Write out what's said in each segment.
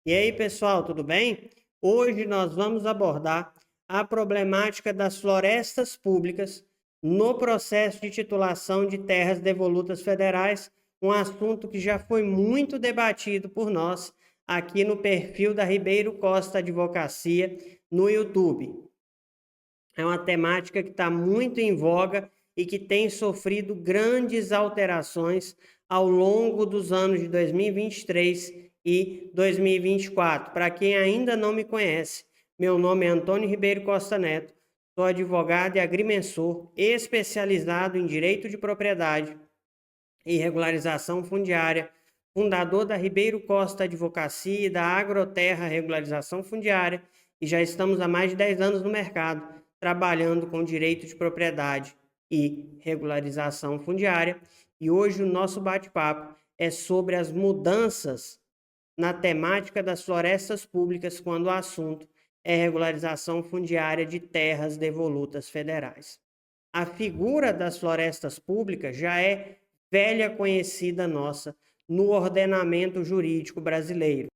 E aí, pessoal, tudo bem? Hoje nós vamos abordar a problemática das florestas públicas no processo de titulação de terras devolutas federais, um assunto que já foi muito debatido por nós aqui no perfil da Ribeiro Costa Advocacia no YouTube. É uma temática que está muito em voga e que tem sofrido grandes alterações ao longo dos anos de 2023 e 2024. Para quem ainda não me conhece, meu nome é Antônio Ribeiro Costa Neto, sou advogado e agrimensor especializado em direito de propriedade e regularização fundiária, fundador da Ribeiro Costa Advocacia e da Agroterra Regularização Fundiária, e já estamos há mais de 10 anos no mercado, trabalhando com direito de propriedade e regularização fundiária. E hoje o nosso bate-papo é sobre as mudanças na temática das florestas públicas quando o assunto é regularização fundiária de terras devolutas federais. A figura das florestas públicas já é velha conhecida nossa no ordenamento jurídico brasileiro.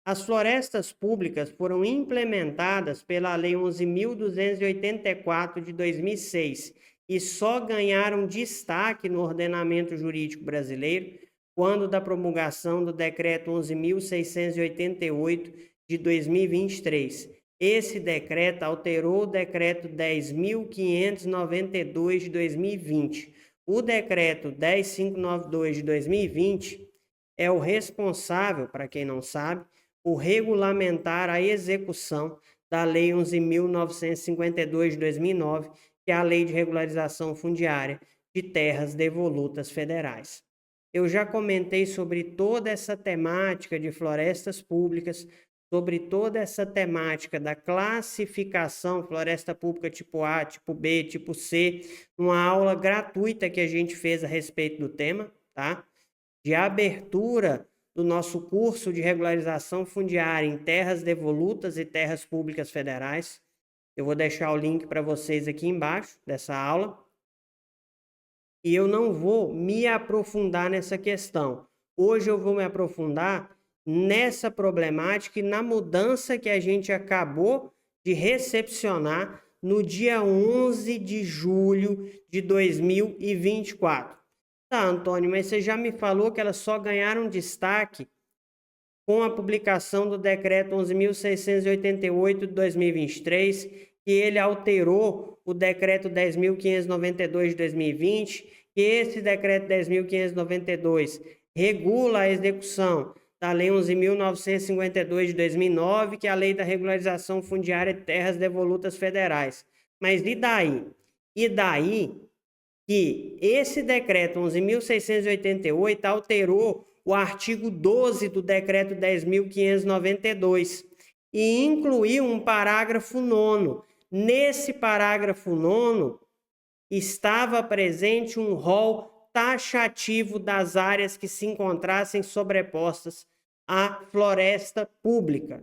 As florestas públicas foram implementadas pela Lei 11.284 de 2006 e só ganharam destaque no ordenamento jurídico brasileiro quando da promulgação do Decreto 11.688 de 2023. Esse decreto alterou o Decreto 10.592 de 2020. O Decreto 10.592 de 2020 é o responsável, para quem não sabe, por regulamentar a execução da Lei 11.952 de 2009, que é a Lei de Regularização Fundiária de Terras Devolutas Federais. Eu já comentei sobre toda essa temática de florestas públicas, sobre toda essa temática da classificação floresta pública tipo A, tipo B, tipo C, uma aula gratuita que a gente fez a respeito do tema, tá? De abertura do nosso curso de regularização fundiária em terras devolutas e terras públicas federais. Eu vou deixar o link para vocês aqui embaixo dessa aula. E eu não vou me aprofundar nessa questão. Hoje eu vou me aprofundar nessa problemática e na mudança que a gente acabou de recepcionar no dia 11 de julho de 2024. Tá, Antônio, mas você já me falou que elas só ganharam destaque com a publicação do Decreto 11.688 de 2023, que ele alterou o Decreto 10.592 de 2020, que esse Decreto 10.592 regula a execução da Lei 11.952 de 2009, que é a Lei da Regularização Fundiária de Terras Devolutas Federais. Mas e daí? E daí que esse Decreto 11.688 alterou o artigo 12 do Decreto 10.592 e incluiu um parágrafo 9º. Nesse parágrafo 9º estava presente um rol taxativo das áreas que se encontrassem sobrepostas à floresta pública.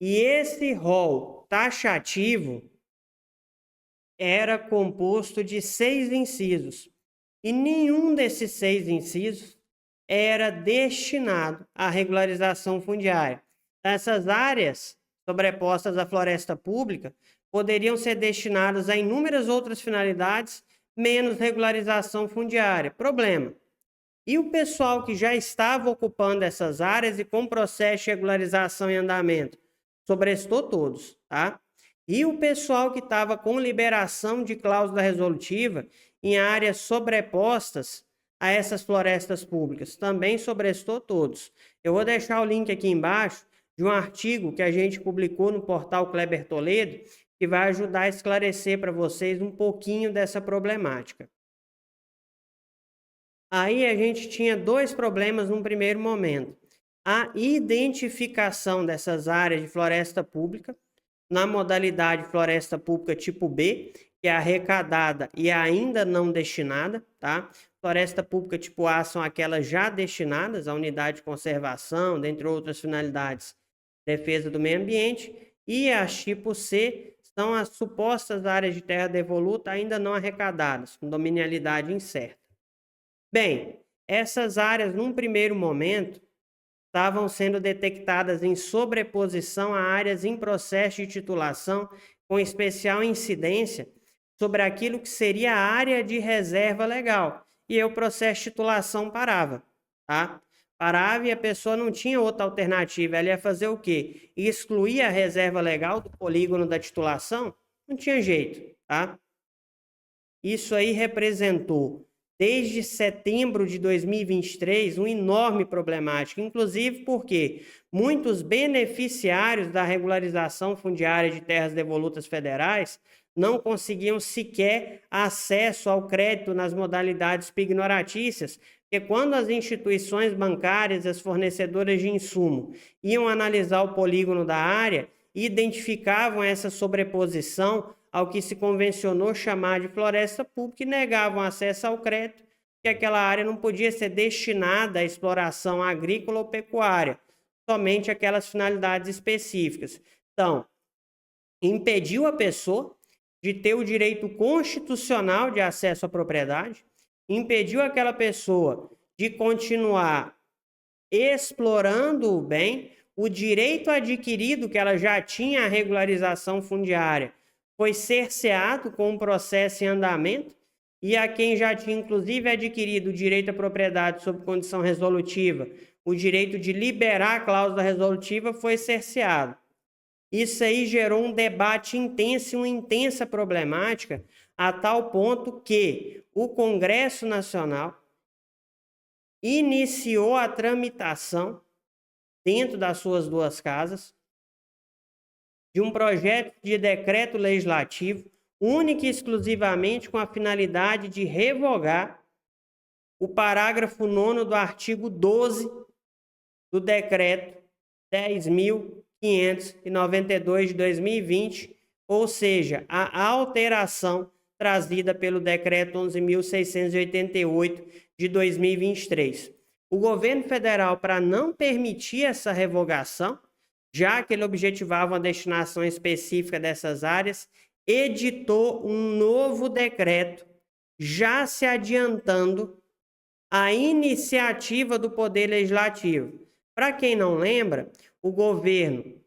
E esse rol taxativo era composto de 6 incisos, e nenhum desses 6 incisos era destinado à regularização fundiária. Essas áreas sobrepostas à floresta pública poderiam ser destinadas a inúmeras outras finalidades, menos regularização fundiária. Problema. E o pessoal que já estava ocupando essas áreas e com processo de regularização em andamento? Sobrestou todos, tá? E o pessoal que estava com liberação de cláusula resolutiva em áreas sobrepostas a essas florestas públicas? Também sobrestou todos. Eu vou deixar o link aqui embaixo de um artigo que a gente publicou no portal Kleber Toledo, que vai ajudar a esclarecer para vocês um pouquinho dessa problemática. Aí a gente tinha 2 problemas num primeiro momento. A identificação dessas áreas de floresta pública, na modalidade floresta pública tipo B, que é arrecadada e ainda não destinada, tá? Floresta pública tipo A são aquelas já destinadas à unidade de conservação, dentre outras finalidades, defesa do meio ambiente, e as tipo C são as supostas áreas de terra devoluta ainda não arrecadadas, com dominialidade incerta. Bem, essas áreas, num primeiro momento, estavam sendo detectadas em sobreposição a áreas em processo de titulação, com especial incidência sobre aquilo que seria a área de reserva legal. E aí o processo de titulação parava, tá? Parava e a pessoa não tinha outra alternativa. Ela ia fazer o quê? Excluir a reserva legal do polígono da titulação? Não tinha jeito, tá? Isso aí representou, desde setembro de 2023, uma enorme problemática, inclusive porque muitos beneficiários da regularização fundiária de terras devolutas federais não conseguiam sequer acesso ao crédito nas modalidades pignoratícias, porque quando as instituições bancárias, as fornecedoras de insumo, iam analisar o polígono da área, identificavam essa sobreposição ao que se convencionou chamar de floresta pública e negavam acesso ao crédito, que aquela área não podia ser destinada à exploração agrícola ou pecuária, somente aquelas finalidades específicas. Então, impediu a pessoa de ter o direito constitucional de acesso à propriedade, impediu aquela pessoa de continuar explorando o bem, o direito adquirido que ela já tinha, a regularização fundiária, foi cerceado com um processo em andamento, e a quem já tinha inclusive adquirido o direito à propriedade sob condição resolutiva, o direito de liberar a cláusula resolutiva foi cerceado. Isso aí gerou um debate intenso e uma intensa problemática, a tal ponto que o Congresso Nacional iniciou a tramitação, dentro das suas duas casas, de um projeto de decreto legislativo, única e exclusivamente com a finalidade de revogar o parágrafo 9º do artigo 12 do decreto 10.592 de 2020, ou seja, a alteração trazida pelo decreto 11.688 de 2023. O governo federal, para não permitir essa revogação, já que ele objetivava uma destinação específica dessas áreas, editou um novo decreto, já se adiantando a iniciativa do Poder Legislativo. Para quem não lembra, o governo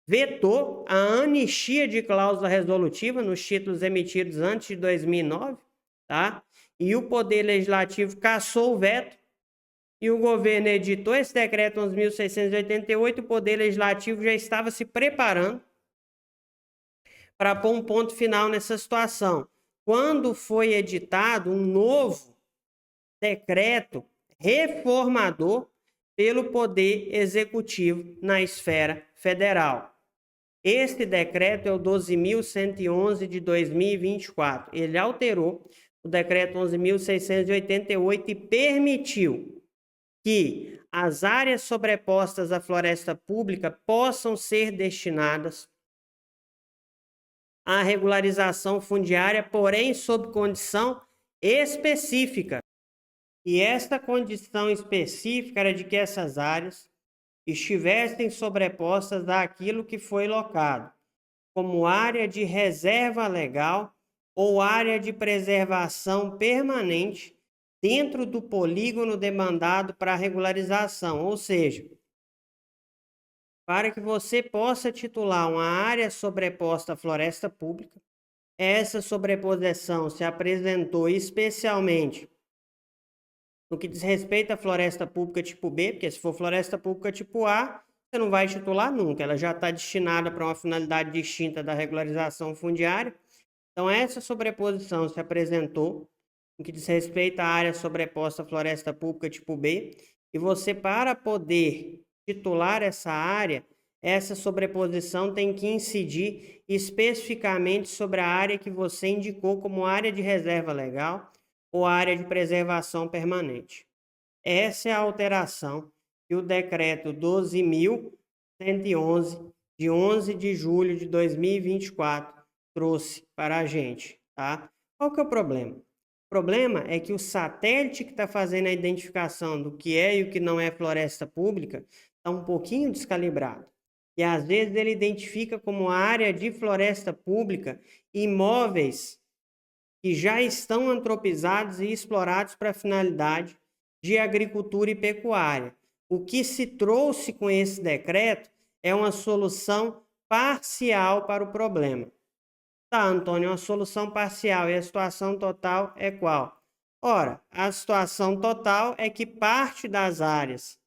vetou a anistia de cláusula resolutiva nos títulos emitidos antes de 2009, tá? E o Poder Legislativo cassou o veto, e o governo editou esse decreto 11.688, o Poder Legislativo já estava se preparando para pôr um ponto final nessa situação. Quando foi editado um novo decreto reformador pelo Poder Executivo na esfera federal. Este decreto é o 12.111 de 2024. Ele alterou o decreto 11.688 e permitiu que as áreas sobrepostas à floresta pública possam ser destinadas à regularização fundiária, porém sob condição específica. E esta condição específica era de que essas áreas estivessem sobrepostas àquilo que foi locado, como área de reserva legal ou área de preservação permanente dentro do polígono demandado para a regularização, ou seja, para que você possa titular uma área sobreposta à floresta pública, essa sobreposição se apresentou especialmente no que diz respeito à floresta pública tipo B, porque se for floresta pública tipo A, você não vai titular nunca, ela já está destinada para uma finalidade distinta da regularização fundiária. Então, essa sobreposição se apresentou no que diz respeito à área sobreposta à floresta pública tipo B, e você, para poder titular essa área, essa sobreposição tem que incidir especificamente sobre a área que você indicou como área de reserva legal ou área de preservação permanente. Essa é a alteração que o decreto 12.111, de 11 de julho de 2024, trouxe para a gente, tá? Qual que é o problema? O problema é que o satélite que está fazendo a identificação do que é e o que não é floresta pública está um pouquinho descalibrado. E às vezes ele identifica como área de floresta pública imóveis que já estão antropizados e explorados para finalidade de agricultura e pecuária. o que se trouxe com esse decreto é uma solução parcial para o problema. Tá, Antônio, uma solução parcial e a situação total é qual? Ora, a situação total é que parte das áreas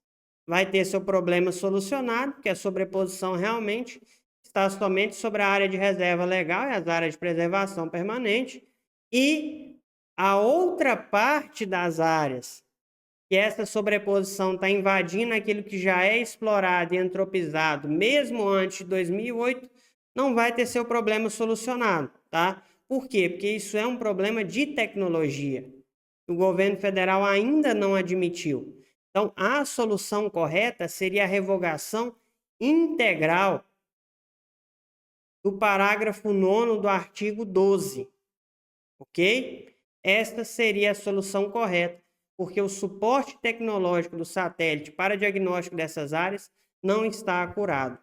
vai ter seu problema solucionado, que a sobreposição realmente está somente sobre a área de reserva legal e as áreas de preservação permanente, e a outra parte das áreas, que essa sobreposição está invadindo aquilo que já é explorado e antropizado, mesmo antes de 2008, não vai ter seu problema solucionado, tá? Por quê? Porque isso é um problema de tecnologia. O governo federal ainda não admitiu. Então, a solução correta seria a revogação integral do parágrafo 9º do artigo 12, ok? Esta seria a solução correta, porque o suporte tecnológico do satélite para diagnóstico dessas áreas não está acurado.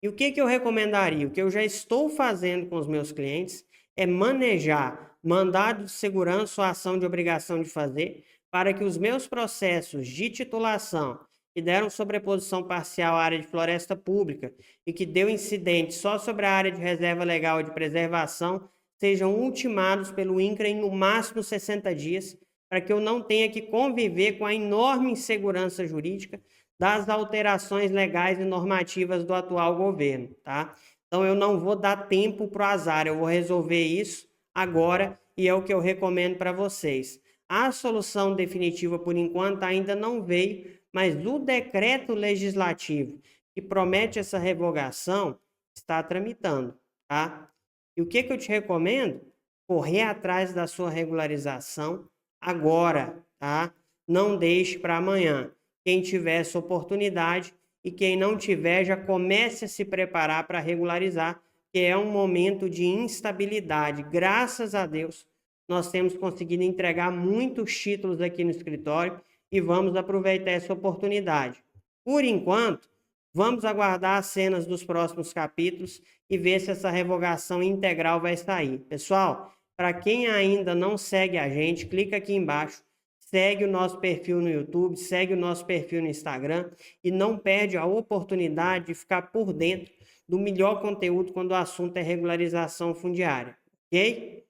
E o que eu recomendaria? O que eu já estou fazendo com os meus clientes é manejar mandado de segurança ou ação de obrigação de fazer para que os meus processos de titulação que deram sobreposição parcial à área de floresta pública e que deu incidente só sobre a área de reserva legal e de preservação sejam ultimados pelo INCRA em no máximo 60 dias, para que eu não tenha que conviver com a enorme insegurança jurídica das alterações legais e normativas do atual governo, tá? Então, eu não vou dar tempo para o azar, eu vou resolver isso agora e é o que eu recomendo para vocês. A solução definitiva, por enquanto, ainda não veio, mas o decreto legislativo que promete essa revogação está tramitando, tá? E o que eu te recomendo? Correr atrás da sua regularização agora, tá? Não deixe para amanhã. Quem tiver essa oportunidade e quem não tiver, já comece a se preparar para regularizar, que é um momento de instabilidade. Graças a Deus, nós temos conseguido entregar muitos títulos aqui no escritório e vamos aproveitar essa oportunidade. Por enquanto, vamos aguardar as cenas dos próximos capítulos e ver se essa revogação integral vai sair. Pessoal, para quem ainda não segue a gente, clica aqui embaixo, segue o nosso perfil no YouTube, segue o nosso perfil no Instagram e não perde a oportunidade de ficar por dentro do melhor conteúdo quando o assunto é regularização fundiária, ok?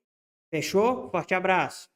Fechou? Forte abraço!